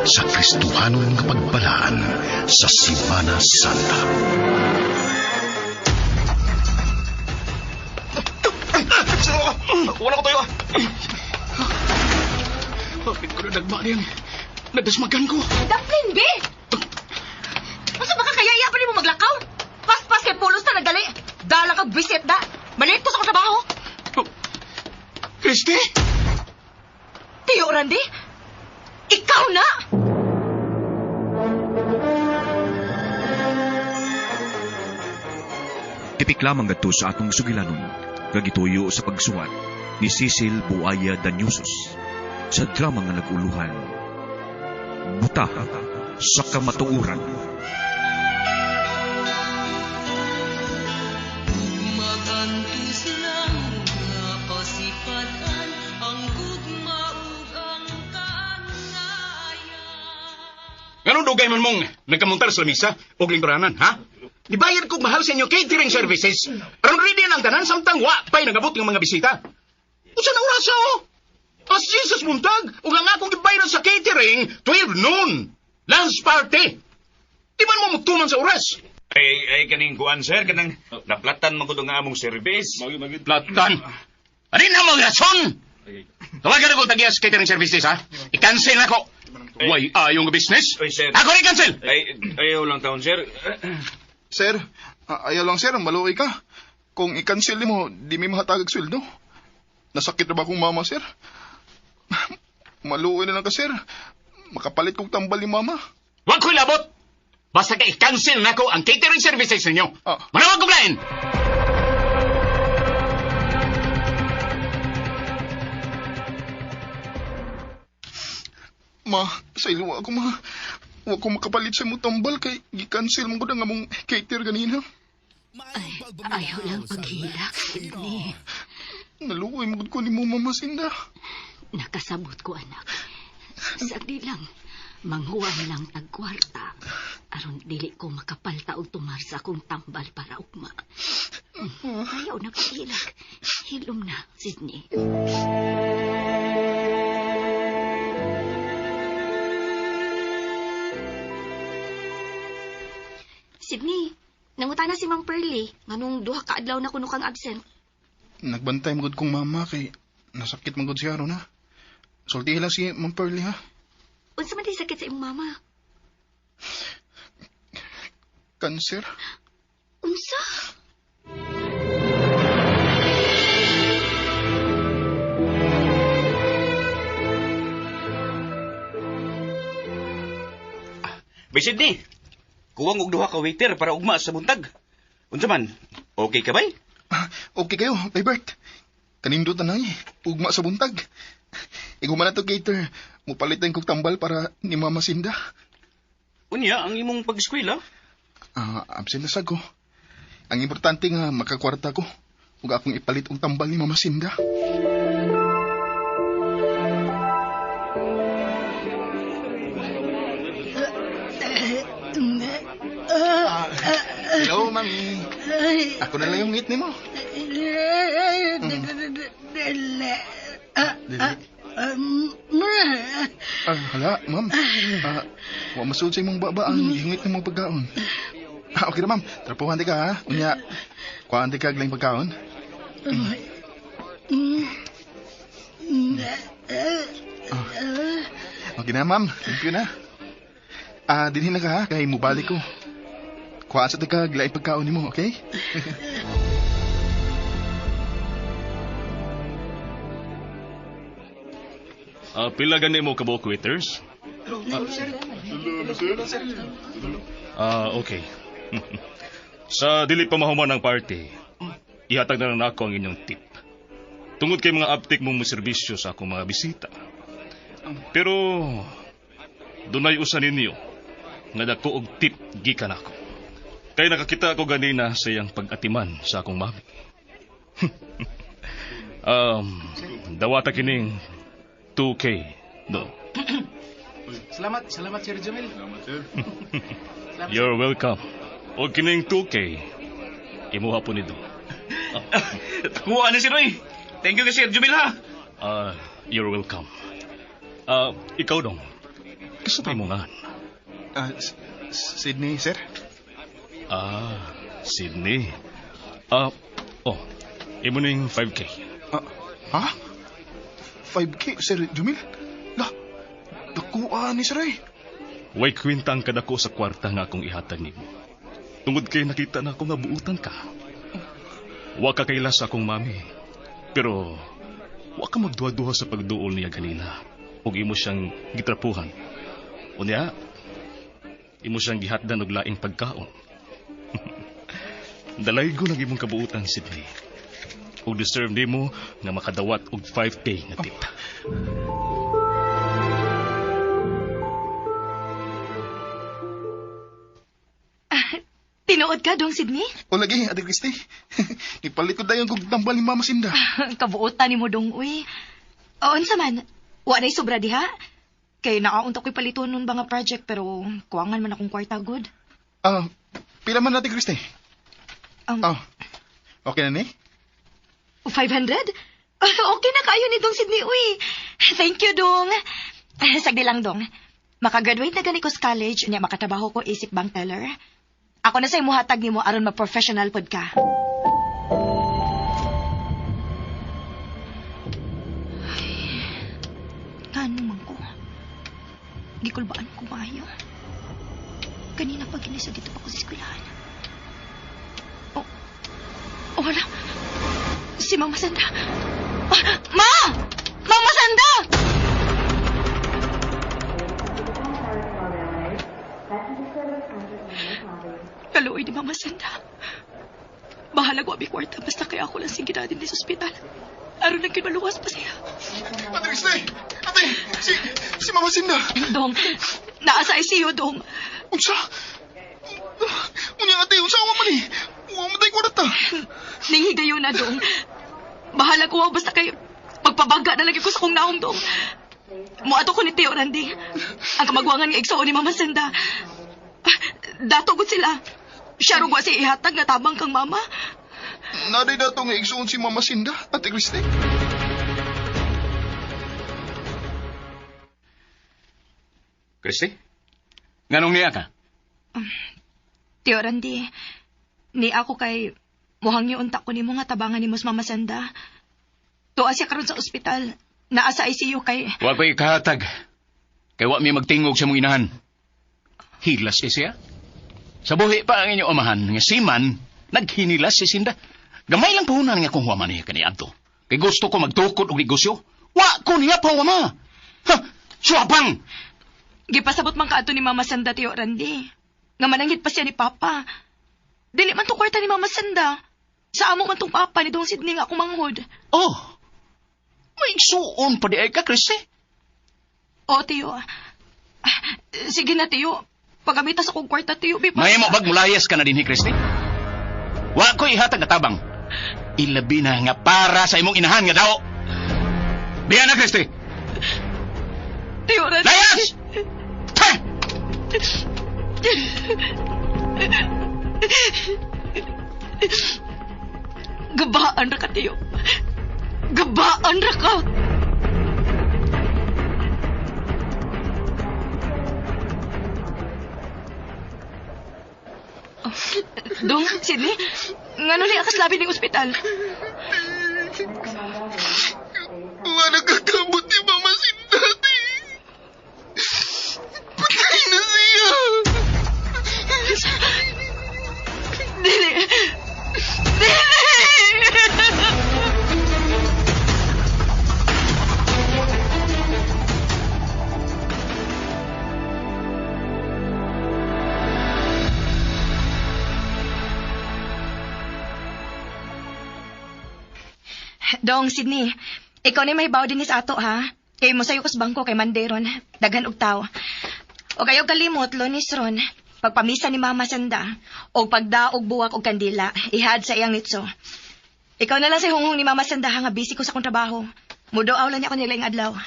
sa Kristohanong kapagpalaan sa Semana Santa. Wala ko tayo. Bakit ko na nagma niyan? Nadasmagan ko. Daplin, B! Masa baka kayaya pa rin mo maglakaw? Pas-pas kay pulos na nagali. Dala kag bisit da. Malit ko sa trabaho. Christy? Tiyo, Randy? Ikaw na! Tipik lamang gadto sa atong sugilanon, gagituyo sa pagsuwat ni Cecil Buaya Danyusos sa drama nga naguluhan, Buta sa Kamatuuran. Magantus lang nga pasipatan ang gugmaug ang kaangayan. Ganun dugay man mong nagkamuntar sa lamisa o lingkuranan, ha? Dibayad ko mahal sa inyo catering services. Aron ready ang tanan samtang wa pa'y nagabot ng mga bisita. Usa na orasa, oh? As Jesus muntag, ug ang akong gibayad sa catering, 12 noon. Lunch party. Di man mo mugtuman sa oras? Ay, kaning kuan, sir, kanang naplatan man ko nga among service. Platan. Anin na mo rason? Tawagan ako tagias catering services, ha? I-cancel ako. Why, ayong business? Ay, sir. Ako rin cancel! Ayaw lang taon, sir. Sir, ayaw lang sir, maluoy ka. Kung i-cancel mo, di may mahatagag sweldo. Nasakit na ba akong mama, sir? Maluoy na lang ka, sir. Makapalit kong tambal ni mama. Huwag ko'y labot! Basta ka i-cancel na ko ang catering services ninyo. Manawag kong lain! Ma, sa iluwa ako, ma. Huwag ko makapalit sa mo tambal kay i-cancel mo ko na nga mong cater ganina. Ay, ayaw lang paghilak, Sidney. Naluoy mo ko ni mo, Mama Sinda. Nakasabot ko, anak. Sagdi lang. Manghuwang lang tagkwarta. Aron dili ko makapalta og tumar sa akong tambal para ugma. Ayaw na paghilak. Hilom na, Sidney. Sidney, nangutana si Mang Pearly. Nganong duha ka adlaw na kuno kang absent. Nagbantay mo kong mama kay nasakit mo si Aaron, ha? Sulti lang si Ma'am Pearly, ha? Unsa man di sakit sa imong mama? Cancer? Unsa? Bay, Sidney, kuwang og duha ka waiter para ugma sa buntag. Unsa man, okay ka bay? Okay kayo, Bert. Kanindutan na ugma sa buntag. Iguman na to, cater. Mupalitan kong tambal para ni Mama Sinda. Unya, ang imong pag-eskwela? Absent na ko. Ang importante nga makakwarta ko. Huwag akong ipalit ang tambal ni Mama Sinda. Hello, Mami. Ako na lang yung ngit ni mo. Hala, ma'am. Huwag masud sa imong baba ang hingit ng mga pagkaon. Okay na, ma'am. Trapuhan di ka, ha? Unya, kuhaan di ka aglang pagkaon. Okay na, ma'am. Thank you na. Dinhin na ka, ha? Kaya mubalik ko. Kuhaan sa di ka aglang pagkaon ni mo, okay? Pila gani mo kabok waiters? Okay. Sa dili pa mahuman ang party, ihatag na lang ako ang inyong tip. Tungod kay mga aptik mong serbisyo sa akong mga bisita. Pero, dunay usa ninyo nga dako og tip gikan ako. Kay nakakita ako ganina sa iyang pag-atiman sa akong mami. Dawata kining 2K, no? Salamat, Sir Jamil. Salamat, sir. You're welcome. O kining 2K, imuha po nito. Kuha na si Roy. Thank you kay Sir Jumil, ha? You're welcome. Ikaw dong. Gusto tayo mo nga. Sydney, sir? Sydney. Imo na yung 5K. Ha? 5K, Sir Jumil? Lah, dakuan ni Sir ay. Way kwinta ang kadako sa kwarta nga akong ihatag nimo. Tungod kay nakita na ako nga buutan ka. Wa ka kaila sa akong mami. Pero, wa ka magduha-duha sa pagduol niya ganina. Ug imo siyang gitrapuhan. Unya, imo siyang gihatdan og laing pagkaon. Dalaygo lagi mong kabuutan, Sydney. Ug deserve nimo nga makadawat og 5K nga tip. Tinuod ka, Dong Sydney? O lagi, Ate Christy. Ipalit ko dayon kung tambal ni Mama Sinda. Kabuotan ni mo, Dong, uy. O, unsa man? Wa na'y sobra diha? Kay nakaunta ko'y paliton nun ba nga project, pero kuwangan man akong kwarta good. Pila man, Ate Christy? Okay na ni? 500? Okay na kayo ni Dong Sydney, uy. Thank you, Dong. Sagdi lang, Dong. Makagraduate na gani ko sa college, niya makatrabaho ko isip bank teller. Ako na sa'yo muhatag ni mo aron ma-professional pod ka. Ano man ko? Gikulbaan ko maayo. Kanina pag ginisag ito pa ko sa eskwelahan. Wala. Si Mama Sanda. Ma! Mama Sanda! Kaluoy ni Mama Sanda. Bahala ko abi kwarta basta kaya ako lang sige natin sa ospital. Aron lang maluwas pa siya. Ate Christy! Ate! Si Mama Sinda! Dong, naa sa ICU, Dong. Unsa? Unya, ate, unsa ako man eh? Uwa matay ko na ta. Ninghigayo na, Dong. Bahala ko basta kay magpabaga na lagi ko sa kong naong, Dong. Muato ko ni Tio Randy. Ang kamagwangan nga igsoon ni Mama Sanda. Datogod sila. Siya rugwa si ihatag na tabang kang mama. Naday dato nga igsuon si Mama Sinda, Ate Christy. Christy? Nganong niya ka? Tio Randy, ni ako kay muhang yung unta ko ni mo nga tabangan ni Mos Mama Sanda. Tuwa siya karon sa ospital. Naa sa ICU kay... Wa ko'y kahatag. Kay wa mi magtingog sa mong inahan. Hilas kay siya. Sa buhi pa ang inyong amahan nga si Man, naghinilas si Sinda. Gamay lang puhunan nga kung huwaman niya kaniadto. Kay gusto ko magtukod og negosyo. Wa ko niya pa huwama. Ha! Suwabang! Gipasabot man kaato ni Mama Sanda, Tio Randy. Nga mananghit pa siya ni Papa. Dili man tong kwarta ni Mama Sanda. Sa amo man tong Papa ni Dong Sydney nga akong manghod. Oh! May suon pa di ay ka, Christy. O, Tio. Sige na, Tio. Pagamitas akong kwarta, Tio. May mo bag mulayas ka na din, Christy? Wa ko ihatag na tabang. Ilabi na nga para sa imong inahan nga dao. Biya na, Christy. Tio Randy. Layas! Ha! Gabaan ra ka, Tio. Gabaan ra ka. Dong, Sydney, ngano ni akas labi ng ospital? Uwa nagkakabot ni Mama Sinda, ate. Patay na siya. Dili. Dong, Sydney, ikaw na may baw din sa ato, ha? Kay mo sayo kas bangko kay Manderon, daghan og tao. O kayo kalimot, Lonis Ron, pagpamisa ni Mama Sanda, o pagdaog buwak og kandila, ihad sa iyang nitso. Ikaw na lang sa hunghong ni Mama Sanda, nga busy ko sa kong trabaho. Mudoaw lang niya ko nilang adlaw.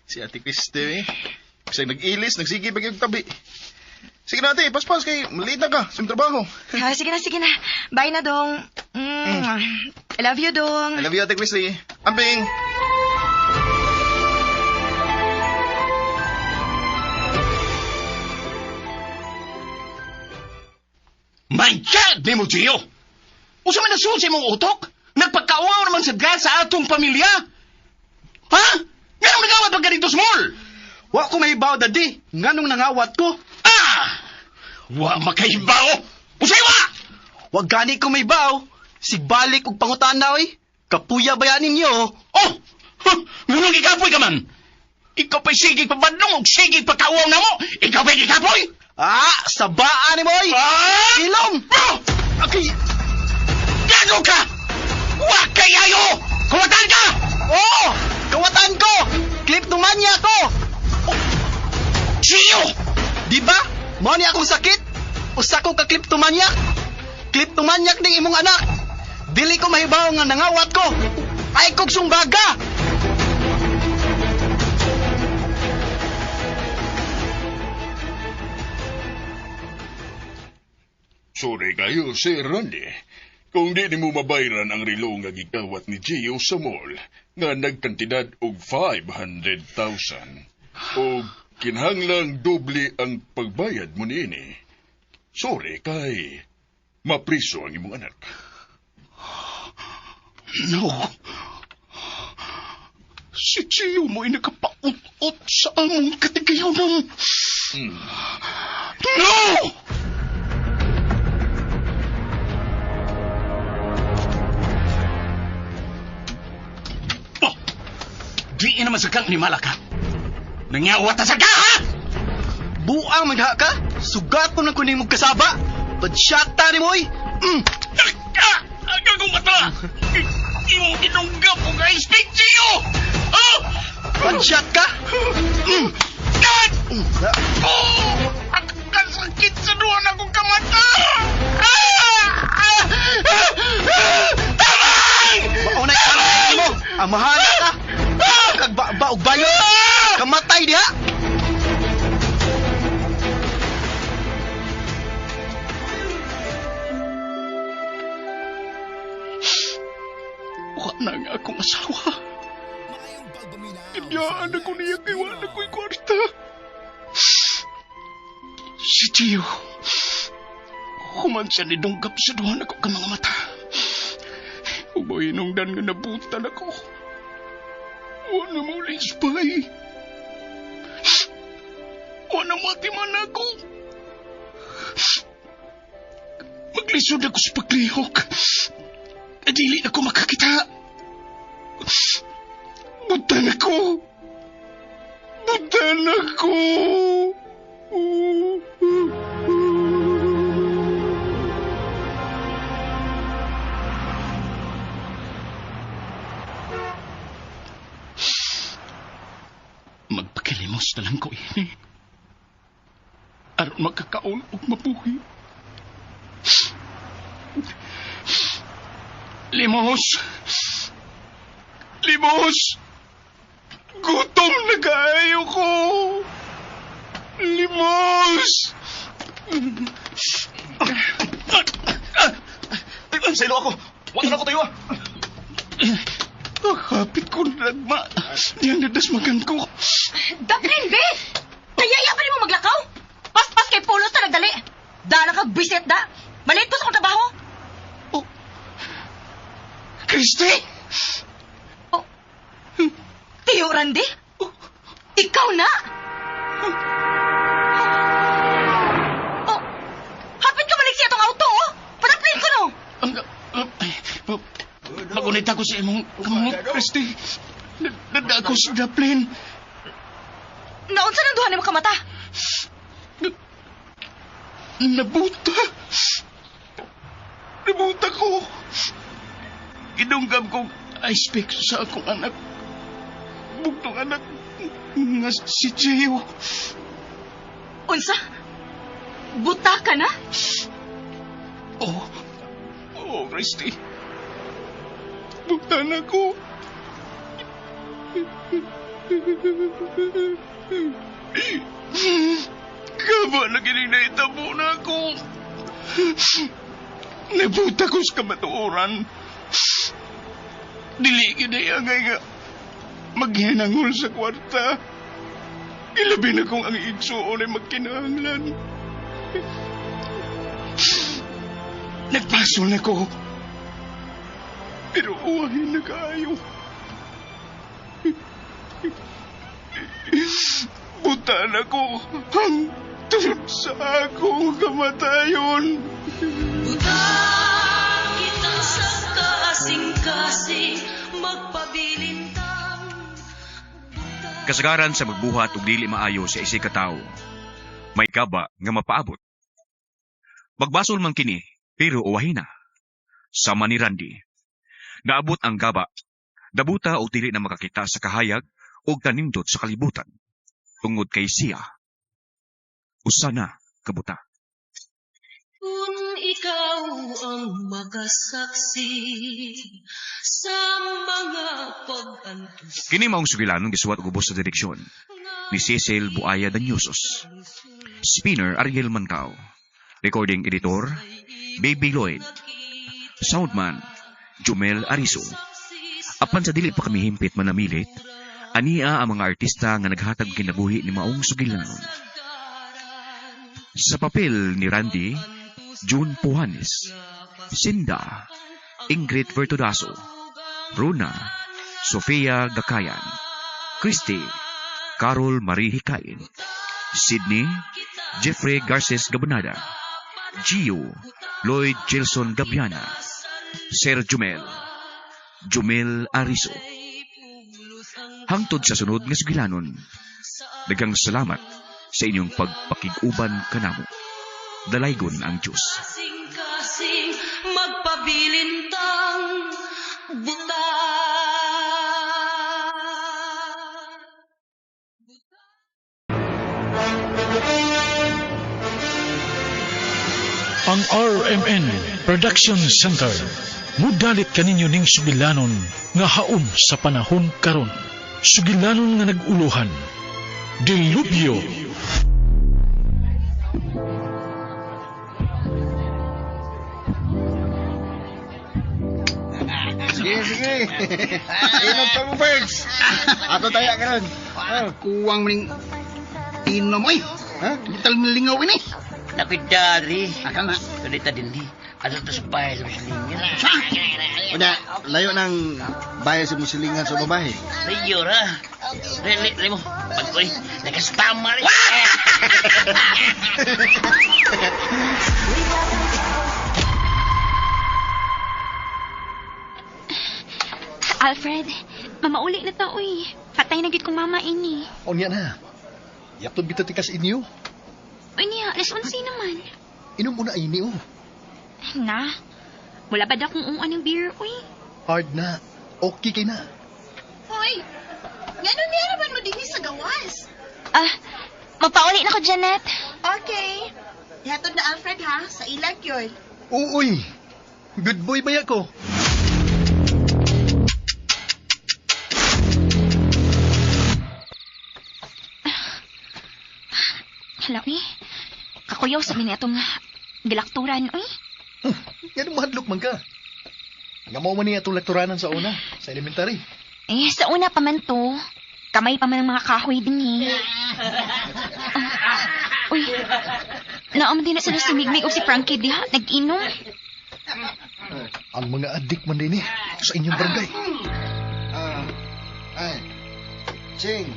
Si Ate Christy, kasi nag-ilis, nagsige pa kayong tabi. Sige na, ate, paspas kay maliit na ka sa iyong trabaho. Sige na. Bye na, Dong. I love you, Dong. I love you, Ate Christy. Amping! My God, ni mo, Gio! Usa man nasusi mong utok? Nagpagkaawa naman sa gas sa atong pamilya? Ha? Ganong nagawat pag ganito small? Wa ko mahibaw, Daddy. Nganong nangawat ko? Ah! Wa makahibaw! Usay wa! Wag gani ko mahibaw. Sigbalik og pangutana, oy. Kapuya bayan ninyo. Oh! Huh! Ngunong ikapoy ka man? Ikaw pa'y sigig pabadlong o sigig pagkaawaw na mo? Ikaw pa'y ikapoy? Ah, sabaan ni moy. Ah! Ilom. Bro! Okay. Gago ka! Wa kayayo! Kumatan ka! Oh, kawatan ko. Kleptomania ko. Siyo! Di ba? Mao ni akong sakit. Usa ko ka kleptomania. Kleptomaniak ning imong anak. Dili ko mahibaw nga nangawat ko. Ay kog sumbaga. Sorry kayo, Sir Randy. Kung di mo mabayran ang relo nga gigawat ni Gio sa mall, nga nagkantidad og 500,000. O kinahanglang doble ang pagbayad mo niini. Sorry kay mapriso ang imong anak. No. Si Gio mo'y nakapaut-ut sa among katigayonan. No! Oh! Di naman sa kang ni Malaka. Nangyawat sa ka, ha? Buang magha ka. Sugat ko na kuning mong kasaba. Padsyata ni moy. Ang gagong mata! Imong inunggap o guys, Big Gio! Oh! Padsyat ka. God! Oh! Ang kasakit sa duwan akong kamata! Tamang! Maunay ka mo. Amahala ka. Kagba og bayo. Kamatay diha. Wa na nga akong asawa. Kanyaan ako niya kay wala ko'y kwarta. Si Gio. Human siya nidunggap sa duhan ako ka mga mata. Uboy nungdan nga nabutan ako. Wala mo lispay. Wala matiman ako. Maglisod ako sa paglihok. Dili ako makakita. Butan ako. Butan ako. Magpakilimos na lang ko ini. Aron magkakaon o mabuhi. Limos! Limos! Gutom na kaayo ko! Limos! Sa ilo ako. Huwag na ako tayo, ah. Kapit ko na nagma. Diyan nadasmagan ko. Daplin, be! Kayaya pa rin mo maglakaw? Pas-pas kay Pulos na nagdali. Dala kag bisit da. Malit po sa kong trabaho. Christy! Oh. Tiyo, Randy? Ikaw na? Oh. Hapit ka balik siya itong auto, oh. Padaplin ko, no? Magunit ako sa imong Christy. Nada ako sa Daplin. Naunsa ng duha ni makamata? Nabuta. Nabuta ko. Idunggam kong ice pick sa akong anak. Bugtong anak nga si Gio. Unsa? Buta ka na? Oh, Christy. Buta na ko. Kaba na gining naitabo na ako. Nabuta ko sa kamatuoran. Dili kinayangay nga maghinangol sa kwarta. Ilabi na kong ang igsuon ay magkinahanglan. Nasol na ko. Pero uwahin na kayo. Buta na ko hangtod sa akong kamatayon. Buta kita sa kasing-kasing magpabilintang. Kasagaran sa magbuhat ug dili maayo sa isig ka tawo. May kaba nga mapaabot. Magbasol man kini, pero uwahin na. Sama ni Randy. Naabot ang gaba. Dabuta o dili na makakita sa kahayag o kanindot sa kalibutan. Tungod kay siya. Usana kabuta. Kung ikaw ang makasaksi sa mga pag-antos. Kini maong sugilanon gisuwat og ubos sa direksyon ni Cecil Buaya Danyusos. Spinner Ariel Mancao. Recording editor Baby Lloyd. Soundman Jumel Ariso. Apan sa dili pa kami himpit manamilit, ania ang mga artista nga naghatag kinabuhi ni maong sugilanon. Sa papel ni Randy, June Puhanes, Sinda, Ingrid Vertudaso, Runa, Sofia Gakayan, Christy, Carol Marie Hikain, Sydney, Jeffrey Garces Gabonada, Gio, Lloyd Gilson Gabiana, Sir Jumel, Jumel Ariso. Hangtod sa sunod nga sugilanon, daghang salamat sa inyong pagpakig-uban kanamo. Dalaygon ang Diyos. Kasing-kasing magpabilintang buta. Ang RMN Production Center mudalit kaninyo ning sugilanon nga haom sa panahon karon. Sugilanon nga naguluhan. Dilubyo. Sige. Inom pa mo, Birds. Ato tayo karon. Kuwang maning tinom oy. Ha? Gital milingaw ini. Napidari. Aka na. Kadita din di. Ano to sa bahay sa Muslimin? Uda, layo ng bahay sa musilingan sa babae. Rayo ra. Remo. Pagkoy. Nakastama rin. Alfred, mamauli na ta, uy. Patay na gid kong mama ini. O niya na. Yapto bitatikas inyo. Uy niya, alas 11 naman. Inom muna ini oh. Na, wala ba da kung uan ng beer, uy? Hard na. Okay kay na. Hoy, ngano niraman mo din sa gawas? Mapauli na ko, Janet. Okay. Ihatod na Alfred ha, sa ilag yun. Uy, good boy ba ko? Hala, uy. Kakuyaw sa minit itong gilakturan, uy. Yan ang mahadlok man ka. Nga mo man niya itong lakturanan sa una, sa elementary. Sa una pa man to. Kamay pa man ang mga kahoy din eh. Uy, naam din na sila si Migmig o si Frankie diha, nag-inom. Ang mga adik man din sa inyong barangay. Ching.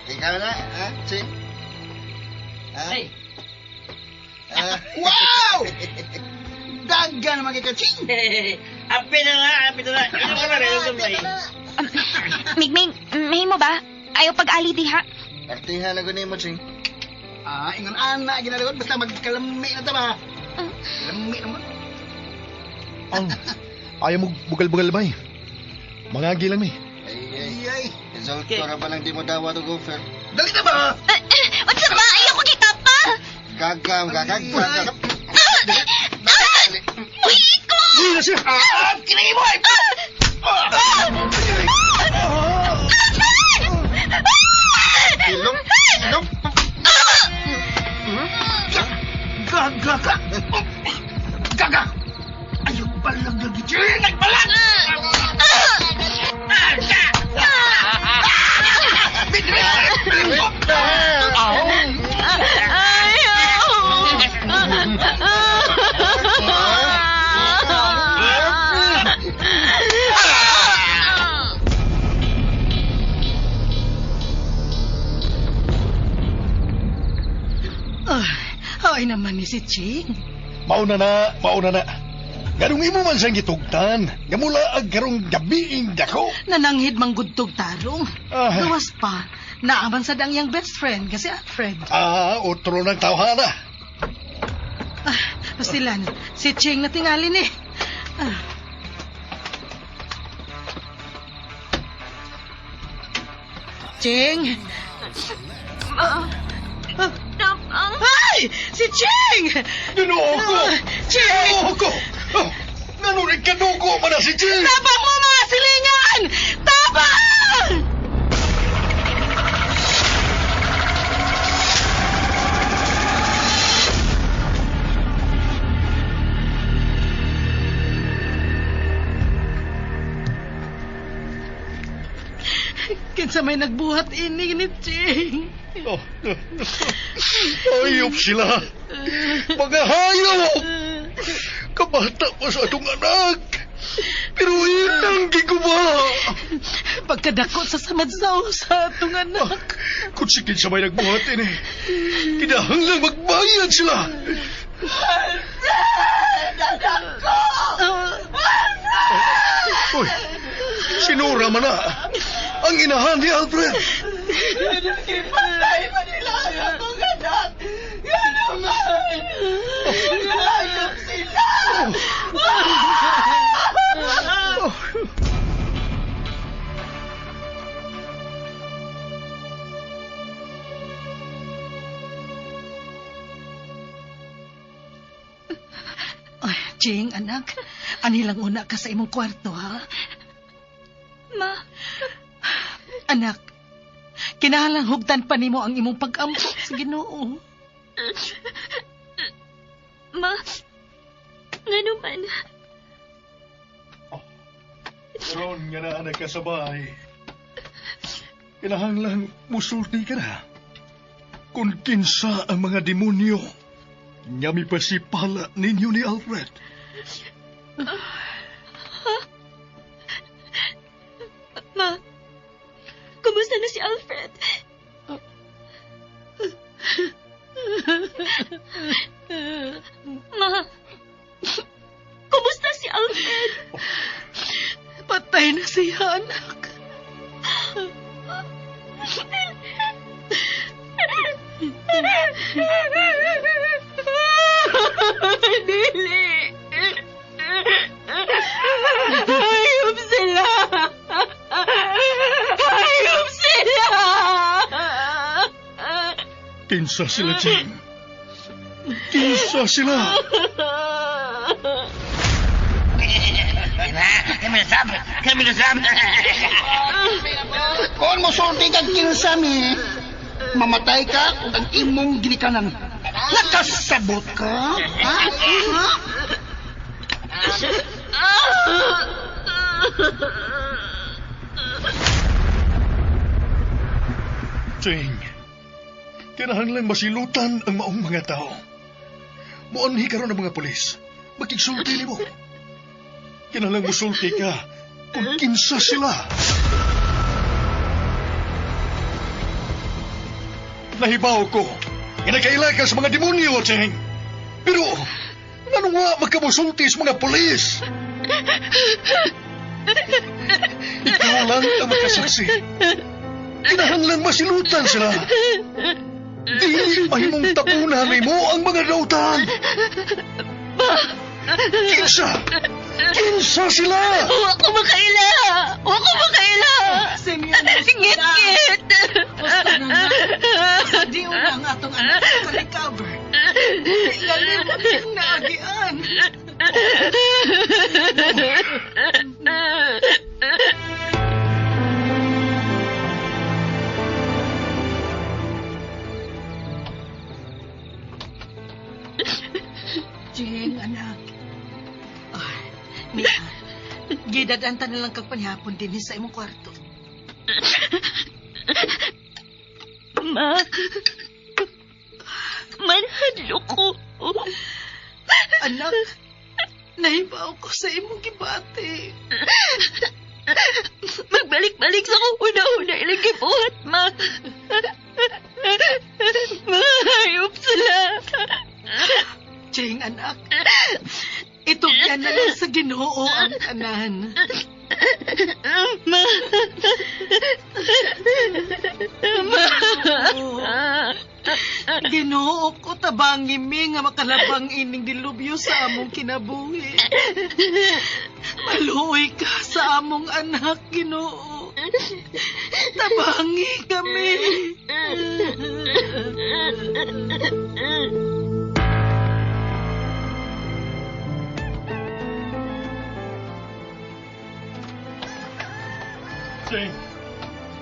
Ikaw na, ha? Ching? Wow! Dagan naman kita, Ching! Api na nga. Ino ka na rin. Migmig, may mo ba? Ayaw pag-ali diha. Partihan na gunin mo, Ching. Ingon anak, ginalagot. Basta magkalami na ta ba? Kalami naman. Ayaw mo bugal-bugal ba eh? Mangagi lang eh. Ay. Resulto na ba lang di mo dawa to go, Fer? Dali na ba? What's ba? Ayaw ko kita pa! Gagam. Uy, ko! Hindi na siya! Kinagi mo! Ilong. Gaga! Ayaw palang lagi, Ching! Nagbalat! Ay naman ni si Ching. Mauna na. Ganong imo man siyang gitugtan. Nga mula ang karong gabiing dako. Nananghid manggudtog tarong. Ah. Gawas pa. Naaman sa dang yang best friend kasi Alfred. Otro ng tawhana. Pastilan, si Ching na tingalin eh. Ching! Ay! Si Ching! Ginoo ko! Ching! Ginoo ko! Nanunig ka dugo man na si Ching! Tabang mo mga silingan! Tabang! Kinsa may nagbuhat ini ni Ching. Hayop sila. Mga hayop! Kabata pa sa atong anak. Pero inang giguba. Pagkadakot sa samadsaw sa atong anak. Kung sikid sa may nagbuhat ini, kinahang lang magbayad sila. Uy, sinura man na. Ang inahan ni Alfred. Ipatay pa nila ang mga anak. Yan naman. Hayop sila. Ching, anak, anilang una ka sa imong kwarto, ha? Ma. Anak, kinahanglan hugdan pa nimo ang imong pag-ampo sa Ginoo. Ma, ngano man? Karon nga na anak ka sa bahay. Kinahanglan musulti ka na. Kung kinsa ang mga demonyo, nyami pa si pala ninyo ni Alfred. Ma, kumusta na si Alfred? Ma, kumusta si Alfred? Patay na siya, anak. Dili. Hayop sila. Hayop sila. Kinsa sila, Jim? Kinsa sila? Kami nasab. Kung mo sulti kag kinsam eh, mamatay ka kung ang imong ginikanan. Nakasabot ka? Ha? Ching, kinahanglan masilutan ang maong mga tao. Muanhi karon ang mga pulis. Magkigsulti nimo. Kinahanglan musulti ka kung kinsa sila. Nahibaw ko, ginakaila ka sa mga demonyo, Ching. Pero, ano nga magkamusulti sa mga pulis? Ikaw lang ang makasaksi. Kinahanglan masilutan sila. Dili mahimong tapunan mo ang mga dautan. Kinsa sila? Huwag ko makaila. Huwag ko makaila. Ngit-ngit. Di unang atong anak sa recover. Ilalim mo yung naagian. Jing, anak. Mia, gidadanta na lang kag panihapon din sa imong kwarto. Ma, manhadlo ko. Anak, nahibaw ko sa imong gibati. Magbalik-balik sa kong una-una ilang gibuhat, ma. Mga hayop sila. anak. Itugyan na lang sa Ginoo ang tanan. Ma. Ginoo ko tabangi mi nga makalabang ining dilubyo sa among kinabuhi. Maluoy ka sa among anak, Ginoo. Tabangi kami.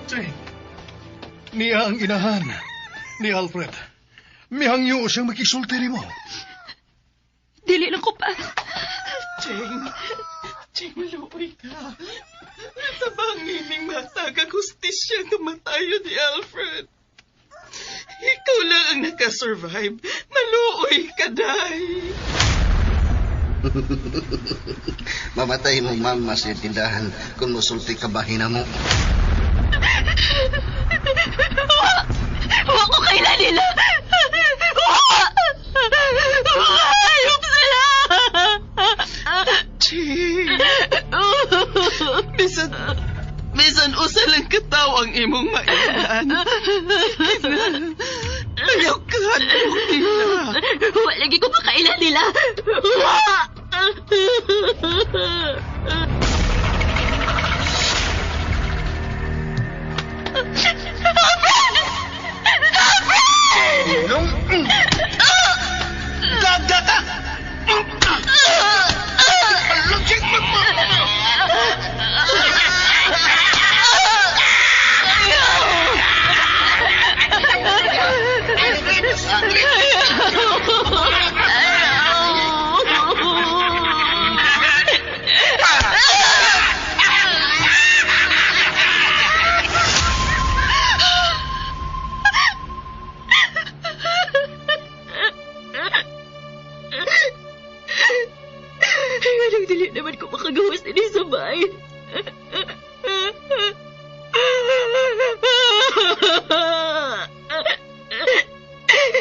Jane. Niya ang inahan ni Alfred. Mihangyo siyang makisulti mo. Dili lang ko pa. Jane, maluoy ka. Tabangi ning matagag hustisya nga matayo ni Alfred. Ikaw lang ang nakasurvive. Maluoy ka, day. Mamatay mo, mama, sa tindahan kung musulti ka bahina mo. Huwag ko kailan nila! Hayop sila! Bisan usa lang kataw ang imong mainan. Ayaw ka nila. Huwag lagi ko makailan nila. Gagda ka! Lugik mo! Dili naman ko makagawas din sa bahay.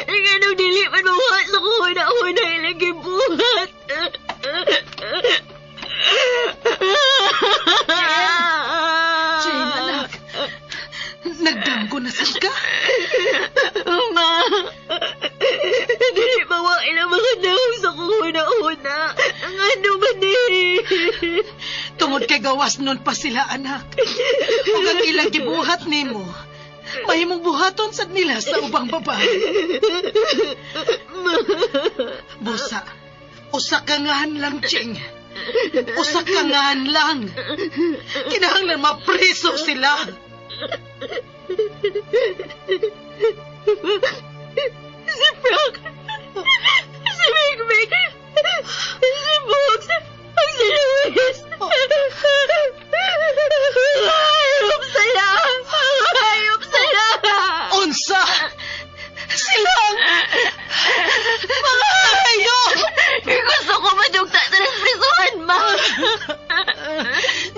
Ganong dili man mabuhat sa kuhuna-huna ilagay buhat. Jane, anak. Nagdamgo na saan ka? Ma, dili mawain ang mga dahon sa kuhuna-huna. Ang ano man eh. Tungod kay gawas nun pa sila, anak. Kung ang ilang gibuhat nimo, mahimong buhaton sad nila sa ubang babae. Busa, usa ka ngahan lang, Ching. Usa ka ngahan lang. Kinahanglan mapreso sila. Si Frank, si Meg, si Bugs, ang si Luis. Hayop sila! Hayop sila! Unsa? Silang mga hayop! Gusto ko madugta sa nasprisuhan, ma!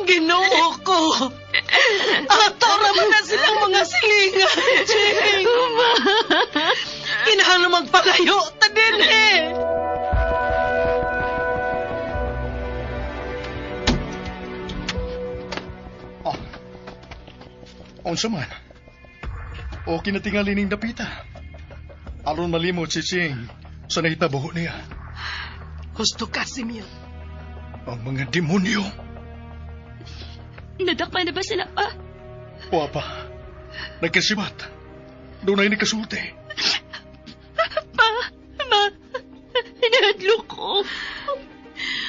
Ginoo ko! Ato raman na silang mga silingan, Ching! Kinahanglan magpagayo ta din eh! Unsa man? O kinatingali ning dapita. Aron malimot si Ching sa nahitabo niya. Gusto ka, Simeon. Ang mga demonyo. Nadakpan na ba sila pa? Wapa. Nagkasibat. Doon ay nagkasulti. Ma, hinahadlo ko.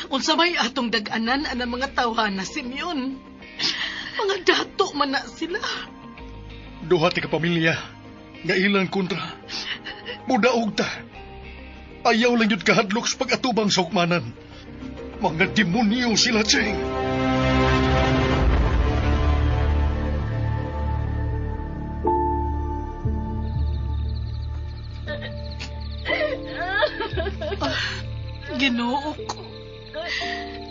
Unsa may atong dag-anan ang mga tawahan na Simeon. Mga dato man na sila. Duha ti kapamilya. Nga ilang kontra. Mudaog ta. Ayaw lang yun kahadlok sa pag-atubang sa hukmanan. Mga demonyo sila, Cheng. Ginoo ko.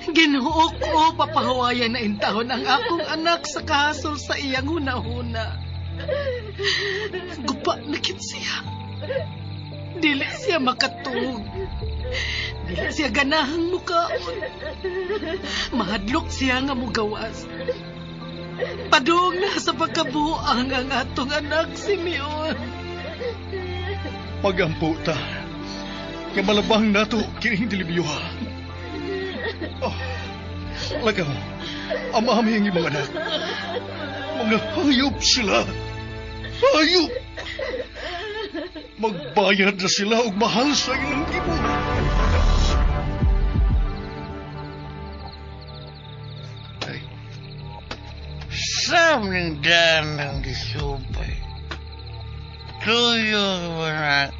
Ginoo ko, papahawayan na intahon ang akong anak sa kahasol sa iyang huna-huna. Gupa na kit siya. Dili siya makatug. Dili siya ganahang mukaon. Mahadlok siya nga mugawas. Padung na sa pagkabuang ang atong anak si Mion. Pagampo ta. Nga malabang nato kining dilibiyuha. Oh, lagaw, amami ang ibang anak. Mga hayop sila. Hayop! Magbayad na sila og mahal sa ilang ibo. Saan ng daan ng disupay? Tuyo naman na.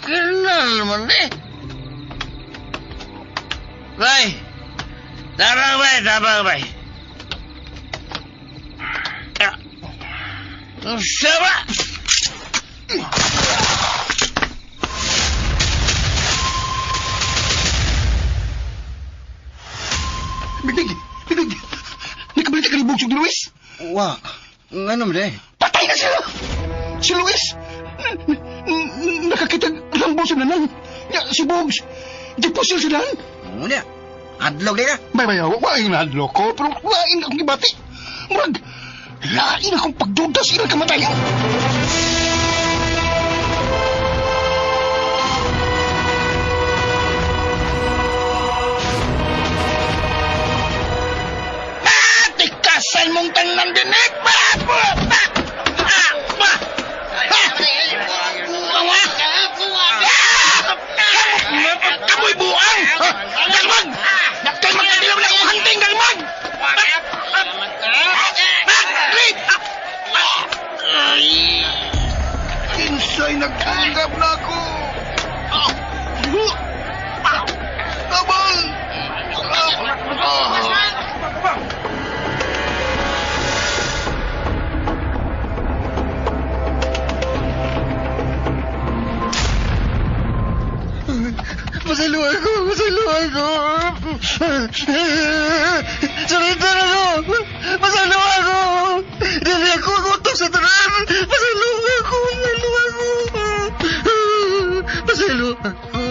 Kailan naman eh? Bay! Tabang bay! Tabang bay! Sama! Bigdig! Bigdig! Nakabalik ka ni Bugsog ni Luis? Wa, nga naman eh. Patay na sila! Si Luis! Nakakita lang po sila lang. Si Bugs! Di po sila sila. Muna, adlog di ka? Bay, wain na adlog ko, pero wain akong gibati. Murag, lain akong pagduda sa ilang kamatayan. Tikasan mong tanan dinik! Kamoy buang! Galmag! Galmag ka dilaw lang hunting, galmag! Kinsay nagtanggap na ako. Tabang! Masalo ako! Masalo ako! Salita na ako! Masalo ako! Dili ako gutom sa tanan! Masalo ako! Masalo ako! Masalo ako!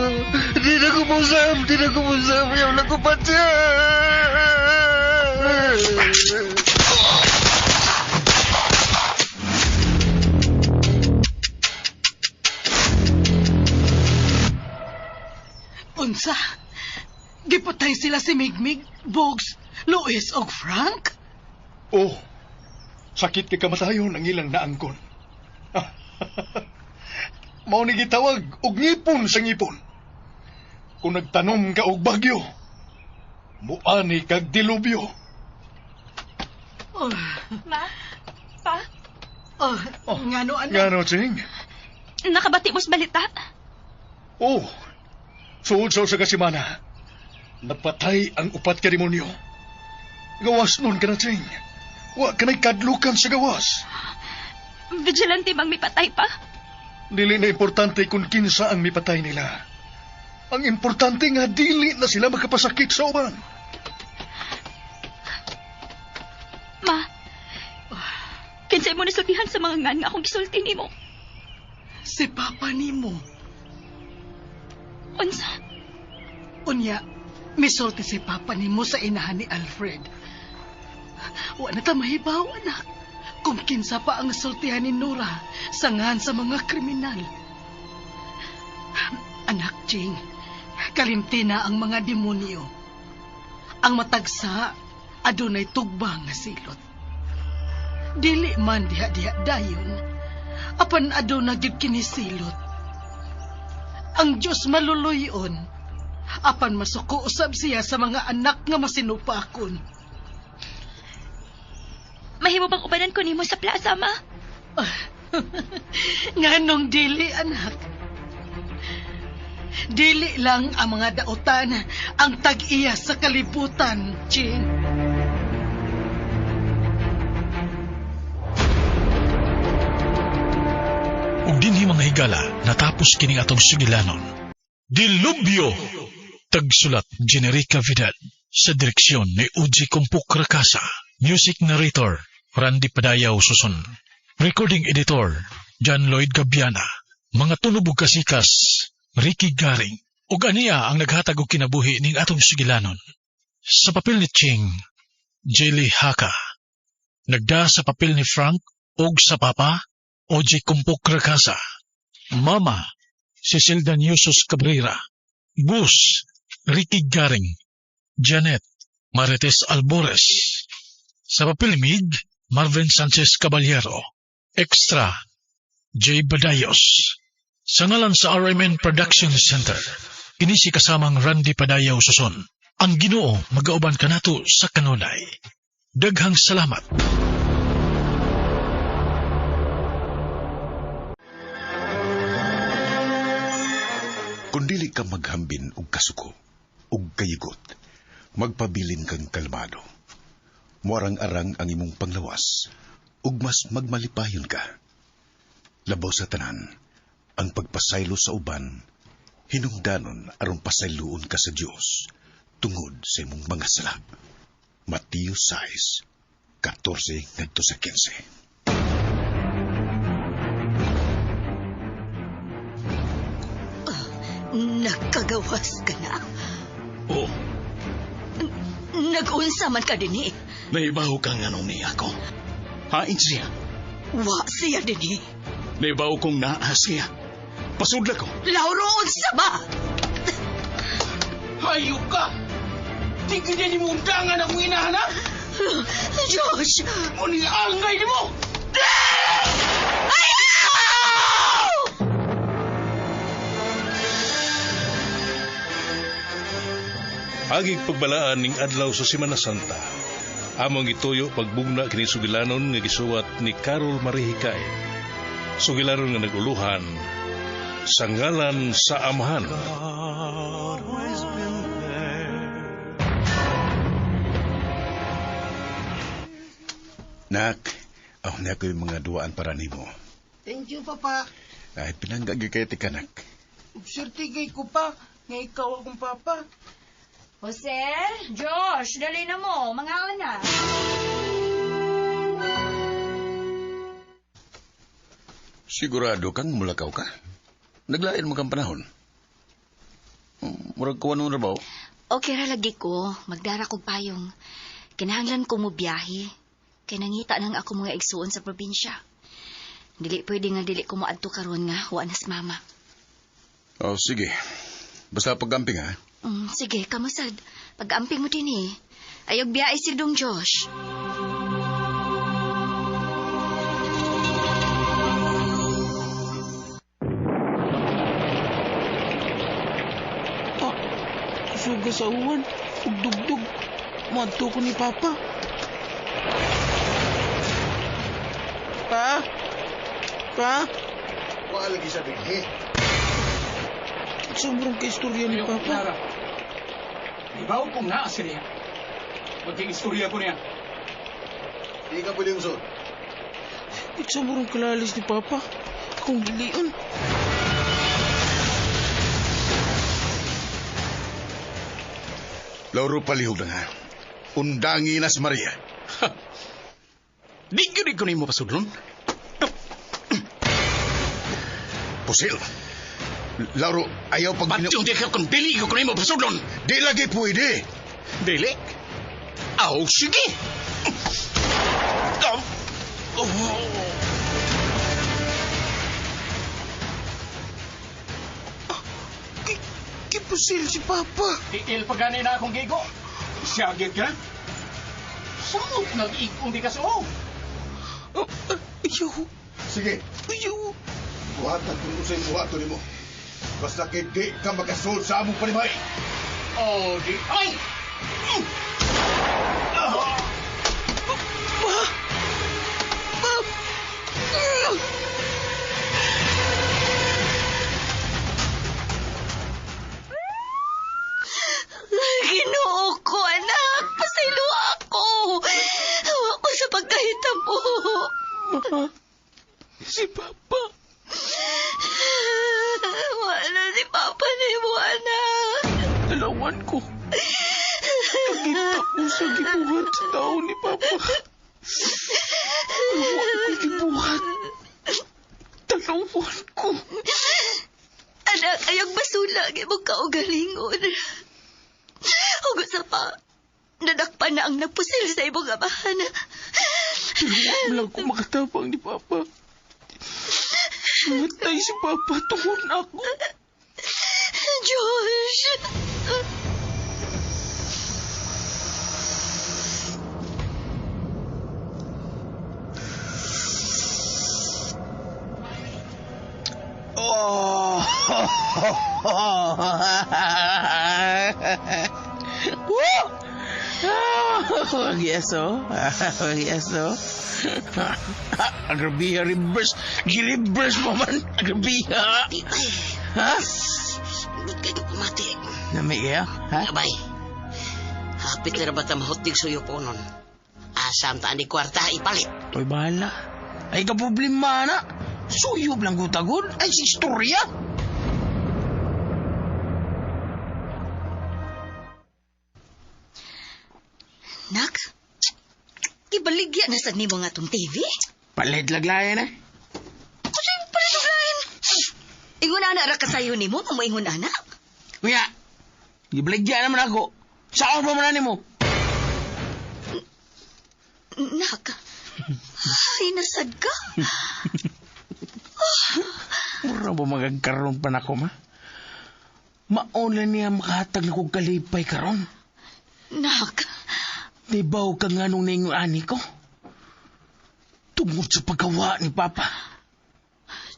Di na ko musam! Di na ko musam! Yaw na ko patya! Unsa? Gipatay sila si Migmig, Bugs, Luis o Frank? Oh, sakit kay kamatayon ang ilang naangkon. Mao ni gitawag og ngipon sa ngipon. Kung nagtanom ka og bagyo, muani kag dilubyo. Ma? Pa? Ngano, anak? Ngano, Ching? Nakabati mo sa balita? Oh, suod sa kasimana. Napatay ang upat ka demonyo. Gawas nun ka na, Ching. Wa ka na'y kadlukan sa gawas. Vigilante bang may patay pa? Dili na importante kung kinsa ang mipatay nila. Ang importante nga dili na sila makapasakit sa uban. Ma, kinsay mo nasultihan sa mga ngan nga akong gisulti nimo? Si Papa nimo. Unsa? Unya, misulti si Papa nimo sa inahan ni Alfred. Wa na ta mahibaw, anak. Kung kinsa pa ang nasultihan ni Nora sa ngan sa mga kriminal. Anak Jing, kalimti na ang mga demonyo. Ang matagsa, adunay tugbang nga silot. Dili man diha-diha dayon, apan aduna gyud kini silot. Ang Diyos maluluyon, apan masuko usab siya sa mga anak nga masinupakon. Mahimo bang ubanan ko nimo sa plaza, ma? Nganong dili, anak? Dili lang ang mga dautan ang tag-iya sa kalibutan, Jing. Ug dinhi mga higala natapos kining atong sugilanon. Dilubyo. Tagsulat Generica Vidal sa direksyon ni Uji Kumpuk Rakasa. Music narrator Randy Padayaw Suson. Recording editor John Lloyd Gabiana, mga tunubog kasikas, Ricky Garing, ug aniya ang naghatag og kinabuhi ning atong sugilanon. Sa papel ni Ching, Jelly Haka. Nagda sa papel ni Frank ug sa papa, O.J. Kumpok Rakasa. Mama, Cecil Daniusos Cabrera. Bus, Ricky Garing. Janet, Marites Albores. Sa papel ni Mig, Marvin Sanchez Caballero. Extra, J. Badayos. Sa ngalan sa RMN Production Center, kini si kasamang Randy Padayaw Suson. Ang Ginoo magauban kanato sa kanunay. Daghang salamat. Kung dili ka maghambin og kasuko, og kayigot, magpabilin kang kalmado. Muarang-arang ang imong panglawas, ug mas magmalipayon ka. Labaw sa tanan, ang pagpasaylo sa uban, hinungdanon aron pasayloon ka sa Dios tungod sa imong mga sala. Mateo 6:14 ngadto sa 15. Nagkagawas ka na. Oo. Nag-unsa man ka din eh. Naibaw kang anong niya ako. Hain siya. Wa siya din eh. Naibaw kong naas siya. Pasudla ko. Lauro, unsa ba? Hayop ka! Tingin niya ni mo undangan akong inahanap? Josh! Muni angay ni mo! Agig pagbalaan ning adlaw sa Semana Santa. Among ituyo pagbugna kini sugilanon nga gisuwat ni Carol Marihikay. Sugilanon nga naguluhan sa ngalan sa Amahan. Nak, ako na ko yung mga duwaan para nimo. Thank you, Papa. Ay, pinanggagi kayo tika, nak. Sertigay ko pa nga ikaw akong Papa. Jose, Josh, dali na mo. Mga na. Sigurado kang mulakaw ka? Naglain mo kang panahon? Murag kuwan mo na ba? Okay ra lagi ko. Magdara ko payong. Kinahanglan ko mo biyahe. Kaya nangita nang ako mga igsuon sa probinsya. Dili pwede nga dili ko mo adto karon nga wa nas mama. Oh, sige. Basta pagamping ha. Sige, kamusad. Pag-amping mo din eh. Ayog biyahe si Dong Josh. Suga sa uwan, ugdugdug. Madto ko ni Papa. Pa? Wala lagi sa bighe. Sumurong ka istorya ni Papa. Ibaw kong naas ka niya. Magkikistorya ko niya. Di ka pwede usod. Sumurong kalalis ni Papa. Kung dilian. Lauro palihog na nga. Undangi na si Maria. Di ko na mo pasudlon. Pusil. Lauro, ayaw pag... Ba't yung di ka kung dili ko na mo pasudlon? Di lagi pwede. Dili? Aw, sige. Kipusil si Papa. Iil pagani na akong gigo. Siyagit ka? Samot nag-igong di ka suong. Ayaw. Sige. Ayaw. Buhatan kung usay buhato ni mo. Basta kay di ka makasold sa among panimay. Oh, di... Ay! Ginoo ko, anak. Pasaylo ako. Hawa ko sa pagkahita mo. Ma, si Papa. Wala si Papa na mo, anak. Dalawan ko. Nakita ko sa gibuhat sa tao ni Papa. Dalawan ko gibuhat. tuwan ko. Anak, ayang basula, imong kaugalingon. Hugo sa pa, nadakpan na ang nagpusil sa imong amahan. Wala ko makatapang ni Papa. Matay si Papa tungkol na ako. Josh! Oh! Yes, Agrabiha, reverse. Gi-reverse mo man. Agrabiha. Ha? Hindi kayo pumati. Nami kaya? Ha? Abay. Hapit na ba mahutig suyo po nun? Asam taan di kwarta ipalit. To'y bahala. Ay ka problema na. Suyog lang gutagod. Ay si istorya. Nak, ibaligya na sa nimo nga tong TV? Palit laglayan eh. Kasi palit laglayan. Ingon ana ra kasayo nimo, mamoingon ana. Kuya, ibaligya naman ako. Saan pa man mo? Nak, ay nasad ka. Mura ba magagkaroon pa na ko, ma? Mauna niya makahatag na kong kalipay karon. Nak, Nibaw ka nga nung ningyo ani ko. Tungod sa paggawa ni Papa.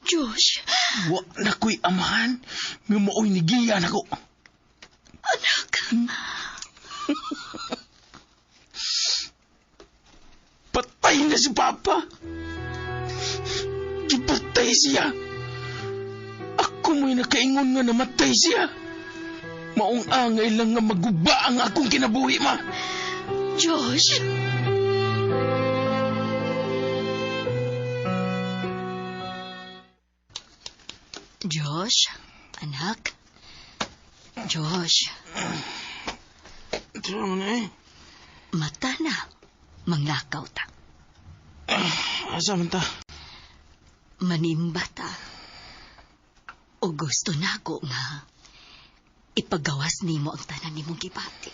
Josh. Wa na ko'y amahan. Nga mao'y nigiyan ako. Anak. Patay na si Papa. Gipatay siya. Ako mo'y nakaingon nga namatay siya. Maong angay lang nga maguba ang akong kinabuhi, ma. Josh. Josh, anak. Josh. Ito naman eh. Mata na. Manglakaw ta. Asa man ta? Manimba ta. O gusto na ako nga ipagawas nimo ang tanan nimong gibati.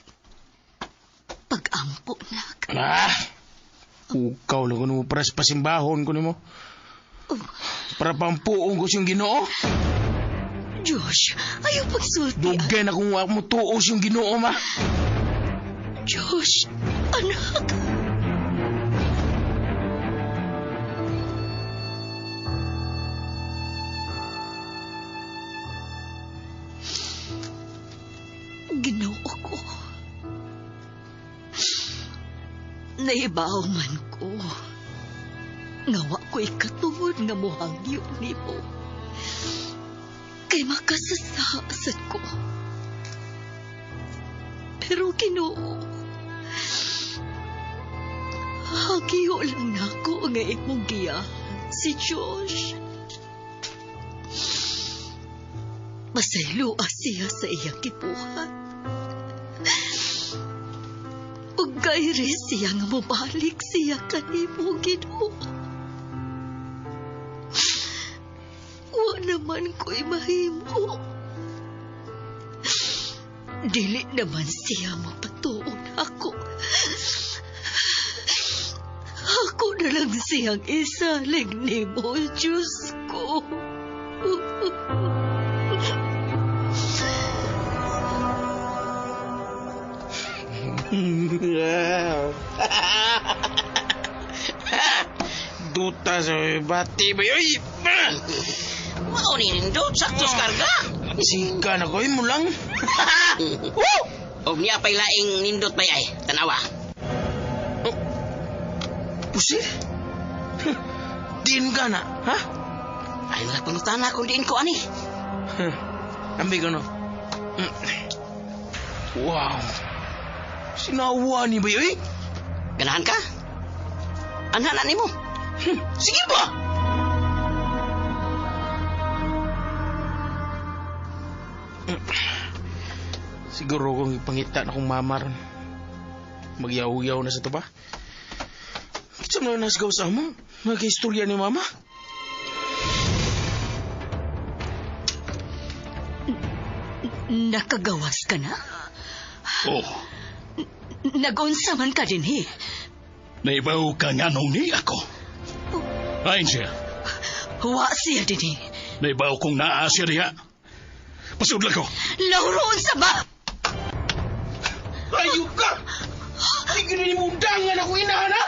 Pag-ampo na. Ukaw lang ko mo para sa pasimbahon ko nimo. Para pampuong ko siyang Ginoo. Josh, ayaw pagsulti. Dugay na kung mo tuos yung Ginoo, ma. Josh, anak. Ginoo ko. Naibaw man ko. Ngawa ko'y katungod nga mohangyo ni mo. Kay makasasasad ko. Pero Ginoo, hagyo lang na ako nga imong giya si Josh. Masaylo siya sa iyang kipuhan. Ug gayri siya nga mabalik siya kanimo, Ginoo. Wa naman ko'y mahimo. Dili naman siya mapatuon ako. Ako na lang siyang isalig nimo, Diyos ko. Duta sa bati ba yoy? Maunin doon, saktos karga. Sika na ko'y mo lang. O niya pa'y laing nindot ba ay, tanawa. Pusil? Diin ka na, ha? Ay, wala panutana kung diin ko, ani. Ambi ko no. Wow. Sinawa ni ba yoy? Ganahan ka? Anhanan ni mo. Sige ba? Siguro kung ipangita na kong mama ron. Magyaw-yaw na sa to ba? Kitsa mo na nasgaw sa mo? Nagka-istorya ni mama? Nakagawas ka na? Oh, Nagunsa man ka din, eh. naibaw ka nga nung ni ako. Ayon siya. Wa siya din, eh. Naibaw kong naasya diha. Pasudla ko. Lauroon sa ba? Ayok ka! Di ka rin mo dangan ako inana!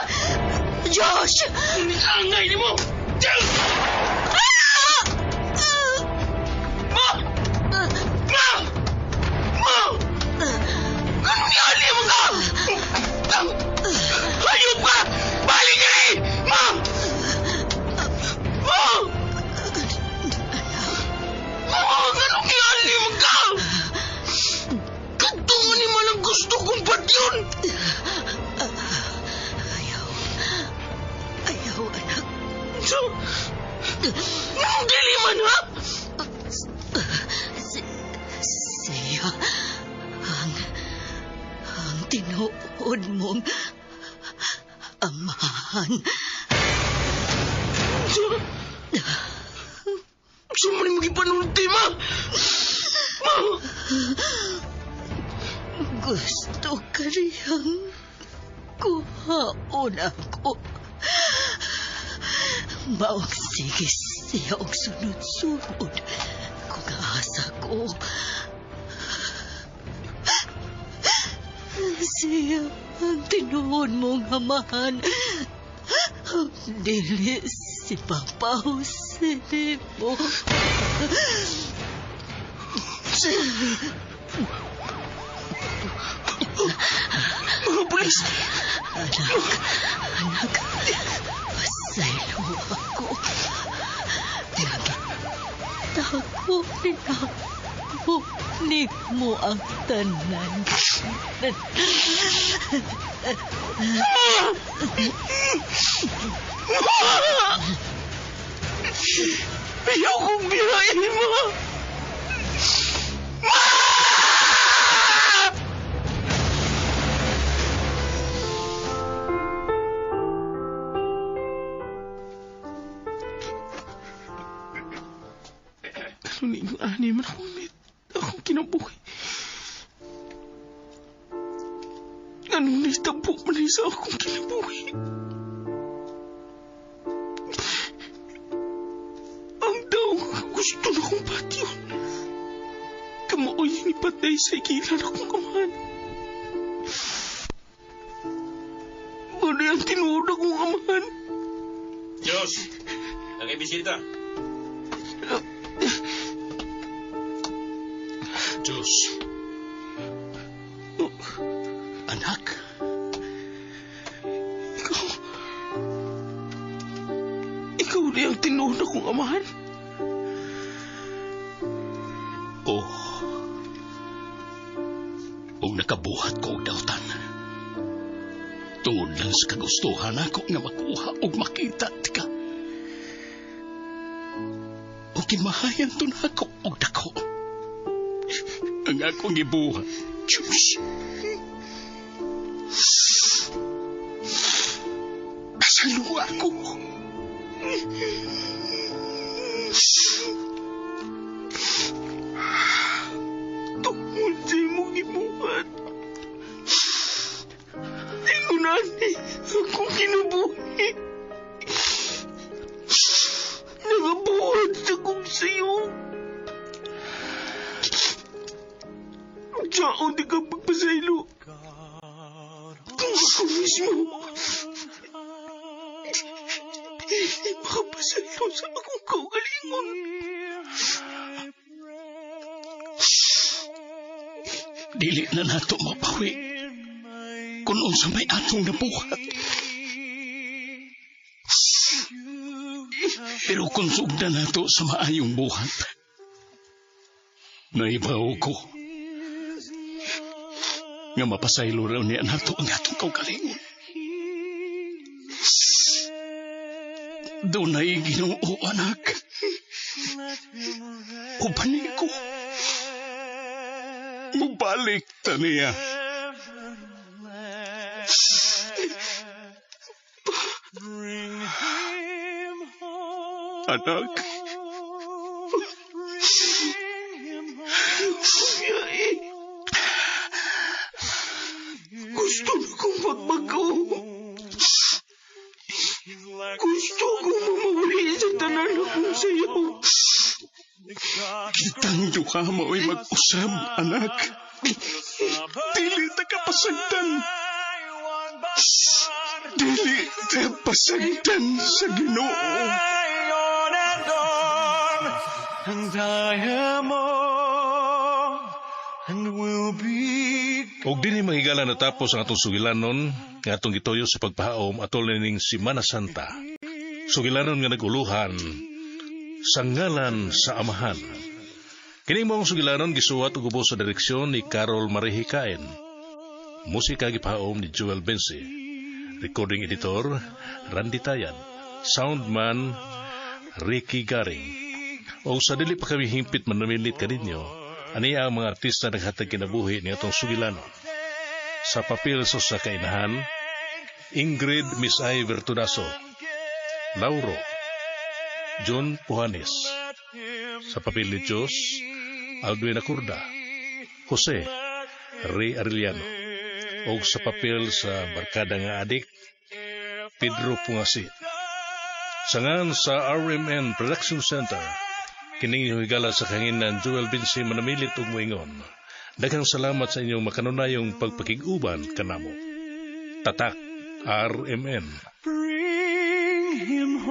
Josh! Angay ni mo! Josh! Ma! Ma! Ma! Anong yali mo ka? Ayok ka! Balik ka rin! Ma! Ma! Ma! Anong yali mo ka? Katungan ni man ang gusto kong patyon! Ayaw, anak. Nang dili man, ha? Siya ang tinuod mong amahan. Saan mo rin magipanulti, ma? Ma! Gusto ka riyang kuhaon ako. Maong sige siya og sunod-sunod kung asa ko. Siya ang tinuod mong amahan. Dili si Papa Jose mo. Mga pulis! Anak, pasaylo ako. Nagitago rin ako ni mo ang tanan. Ayaw kong birahin mo! Kaluning ani man akong kinabuhi. Anong nitabo man sa akong kinabuhi? Ang daw gusto na kong patyon. Kamuoy ni patay sa ikilan akong amahan. Muna ang tinuod akong amahan. Diyos! Nakibisita. Diyos. Anak. Ikaw na ang tinuod akong amahan. Oh. Kung nakabuhat ko og dautan. Tungod lang sa kagustuhan ako nga makuha o makita ka. O kimahayan to na ako og dako. Ang akong gibuhat, Diyos. Pasalo ako. Tungod sa imong gibuhat. Tingunani akong kinabuhi. Nagabuhat sa kong sayo. Diyan di ka magpasaylo. Kung ako mismo hindi makapasaylo sa akong kaugalingon. Dili na nato mapawi kung unsa may atong nabuhat. Pero kung sugda nato sa maayong buhat, naibaw ko nga mapasaylo raw niya nato ang atong kaugalingon. Doon na'y Ginoo, anak. Ubanin ko. Mubalik ta niya. Anak. Gusto na kong magbago. Gusto kong mamawali sa tanan akong sayo. Kitang duha mo'y mag-usab, anak. Dili ta kapasagdan. Dili ta pasagdan sa Ginoo. And I am all and will be. Og dili mahigala natapos ang atong sugilanon nga atong gituyo sa pagpahaom atol ning Semana Santa. Sugilanon nga naguluhan sa ngalan sa Amahan. Kini mong sugilanon gisuwat ug ubos sa direksyon ni Carol Marihikain. Musika gipahaom ni Joel Bensi. Recording editor Randy Tayad. Soundman Ricky Garing. O sa dili pa kami himpit manamilit kaninyo, aniya ang mga artista naghatag kinabuhi ni atong sugilanon. Sa papel sa kainahan, Ingrid Miss I Vertudaso, Lauro, John Puhanes. Sa papel ni Diyos, Aldwin Acurda, Jose, Ray Arellano. O sa papel sa barkada nga adik, Pedro Pungasi. Sangan sa RMN Production Center, kining higala sa kanginan Joel Bensi manamilit ug moingon. Daghang salamat sa inyong makanunayong pagpakig-uban kanamo. Tatak RMN. Bring him home.